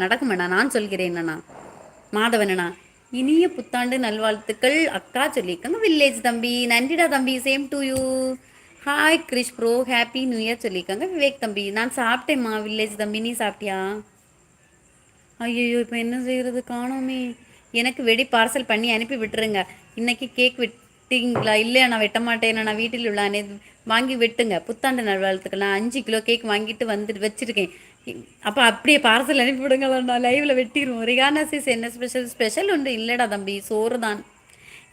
நடக்குமண்ணா, நான் சொல்கிறேன் அண்ணா. மாதவனண்ணா, இனிய புத்தாண்டு நல்வாழ்த்துக்கள் அக்கா சொல்லியிருக்காங்க. வில்லேஜ் தம்பி, நன்றிடா தம்பி, same to you. Hi Krish bro, happy new year சொல்லியிருக்காங்க. விவேக் தம்பி, நான் சாப்பிட்டேம்மா வில்லேஜ் தம்பி, நீ சாப்பிட்டியா? ஐயோ, இப்போ என்ன செய்கிறது, காணோமே. எனக்கு வெடி பார்சல் பண்ணி அனுப்பி விட்டுருங்க. இன்னைக்கு கேக் வெட்டிங்களா? இல்லையா, நான் வெட்ட மாட்டேன். நான் வீட்டில் உள்ள வாங்கி வெட்டுங்க. புத்தாண்டு நல்வாழ்த்துக்கள். நான் 5 கிலோ கேக் வாங்கிட்டு வந்துட்டு வச்சுருக்கேன். அப்போ அப்படியே பார்சல் அனுப்பி விடுங்களா, நான் லைவில் வெட்டிடுவோம். ரிகானாசிஸ் என்ன ஸ்பெஷல்? ஸ்பெஷல் உண்டு இல்லைடா தம்பி, சோறு தான்.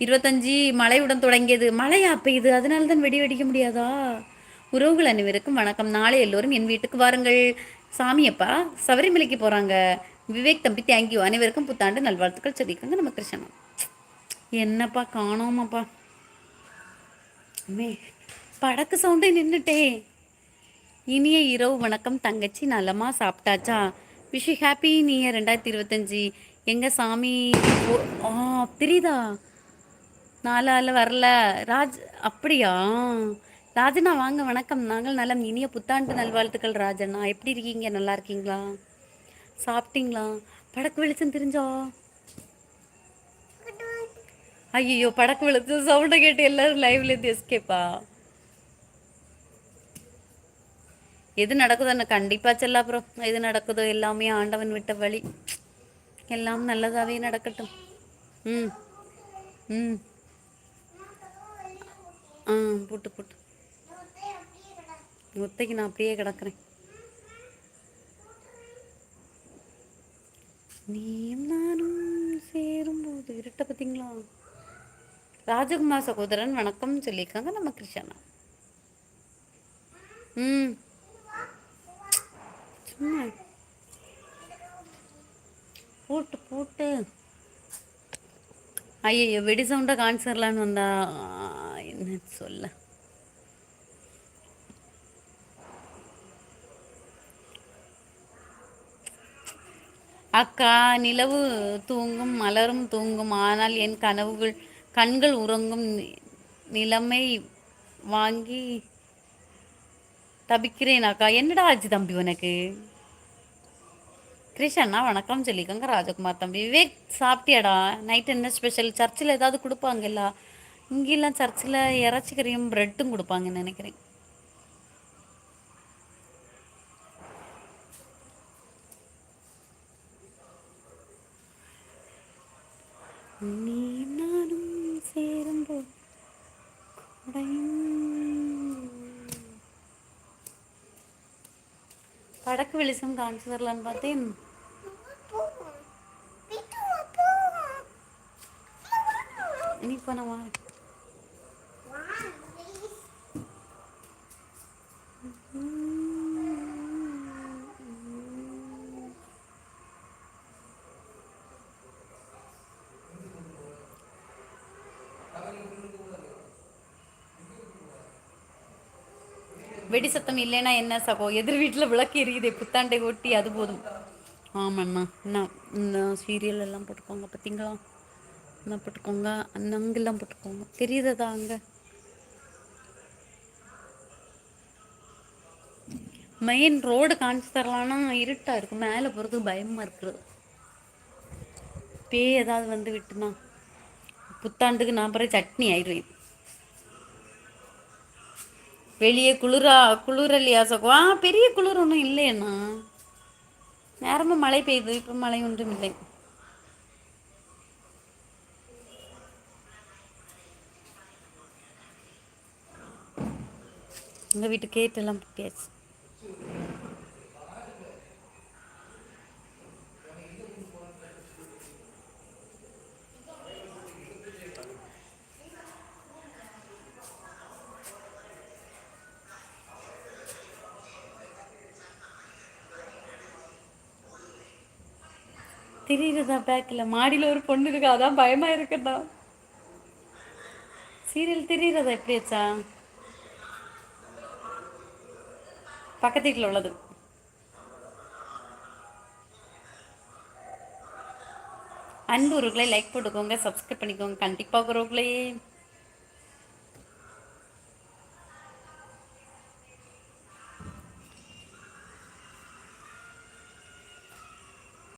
25 மழையுடன் தொடங்கியது. மழையா பெய்யுது, அதனால தான் வெடி வெடிக்க முடியாதா? உறவுகள் அனைவருக்கும் வணக்கம். நாளை எல்லோரும் என் வீட்டுக்கு வாருங்கள். சாமியப்பா சபரிமலைக்கு போகிறாங்க. விவேக் தம்பி, தேங்க்யூ. அனைவருக்கும் புத்தாண்டு நல்வாழ்த்துக்கள் சொல்லியிருக்காங்க. நம்ம கிருஷ்ணன் என்னப்பா காணோமாப்பா. மே படக்கு சவுண்டே நின்றுட்டே. இனிய இரவு வணக்கம் தங்கச்சி, நலமா சாப்பிட்டாச்சா? Wish happy new year 2025. எங்கள் சாமி ஆ தெரியுதா? நாலால் வரல ராஜ். அப்படியா? ராஜண்ணா வாங்க, வணக்கம். நாங்கள் நலம். இனிய புத்தாண்டு நல்வாழ்த்துக்கள் ராஜண்ணா. எப்படி இருக்கீங்க? நல்லா இருக்கீங்களா? சாப்பிட்டீங்களா? படக்கு வெளிச்சம் தெரிஞ்சா? ஐயோ, படக்கு வெளிச்சம் சவுண்டை கேட்டு எல்லாரும் லைவ்லேருந்து எஸ்கேப்பா? எது நடக்குதோ கண்டிப்பாக செல்ல. அப்புறம் எது நடக்குதோ எல்லாமே ஆண்டவன் விட்ட வழி. எல்லாம் நல்லதாகவே நடக்கட்டும். ம் ம் ஆ போட்டு போட்டு ஒத்தைக்கு நான் அப்படியே கிடக்குறேன். நீயும் நானும் சேரும்போது இருட்ட பார்த்தீங்களா? ராஜகுமார் சகோதரன் வணக்கம் சொல்லியிருக்காங்க. நம்ம கிருஷ்ணா. ம் சும்மா போட்டு போட்டு. ஐயோ, வெடி சவுண்டை காமிச்சிடலான்னு வந்தா என்ன சொல்ல. அக்கா, நிலவு தூங்கும், மலரும் தூங்கும், ஆனால் என் கண்கள் உறங்கும். நிலைமை வாங்கி தபிக்கிறேன் அக்கா. என்னடா ஆச்சு தம்பி உனக்கு? கிருஷ்ணா வணக்கம் சொல்லிக்கோங்க. ராஜகுமார் தம்பி. விவேக் சாப்பிட்டியாடா? நைட் என்ன ஸ்பெஷல்? சர்ச்சில் ஏதாவது கொடுப்பாங்கல்ல? இங்கெல்லாம் சர்ச்சில் இறச்சிக்கறியும் ப்ரெட்டும் கொடுப்பாங்கன்னு நினைக்கிறேன். நீ நானும் சேரும்போது படக்கு வெளிச்சம் காமிச்சு தரலான்னு பார்த்தேன். இனி பண்ணவா? வெடி சத்தம் இல்லைன்னா என்ன சகோ? எதிர் வீட்டில் விளக்கு எரியுதே, புத்தாண்டை ஒட்டி, அது போதும். ஆமாண்ணா. என்ன இந்த சீரியல் எல்லாம் போட்டுக்கோங்க பார்த்தீங்களா? என்ன போட்டுக்கோங்க, அந்த அங்கெல்லாம் போட்டுக்கோங்க. தெரியுறதா அங்கே? மெயின் ரோடு காமிச்சு தரலான்னா இருட்டாக இருக்குது. மேலே போகிறதுக்கு பயமாக இருக்குது. பேய் ஏதாவது வந்து விட்டுனா புத்தாண்டுக்கு நான் பிறகு சட்னி ஆயிடுவேன். வெளியே குளிரலையா சகோ? பெரிய குளிர் ஒன்றும் இல்லையண்ணா. நேரமும் மழை பெய்யுது, இப்போ மழை ஒன்றும் இல்லை. எங்கள் வீட்டு கேட்டெல்லாம் புட்டியாச்சு. தெரியுறதா? பேக்கில் மாடியில் ஒரு பொண்ணு இருக்கா, அதான் பயமாக இருக்குதா. சீரியல் தெரியுறதா? எப்படியாச்சா? பக்கத்து வீட்டில் உள்ளது. அன்பு உருக்களை லைக் போட்டுக்கோங்க, சப்ஸ்கிரைப் பண்ணிக்கோங்க கண்டிப்பாக உறவுகளே.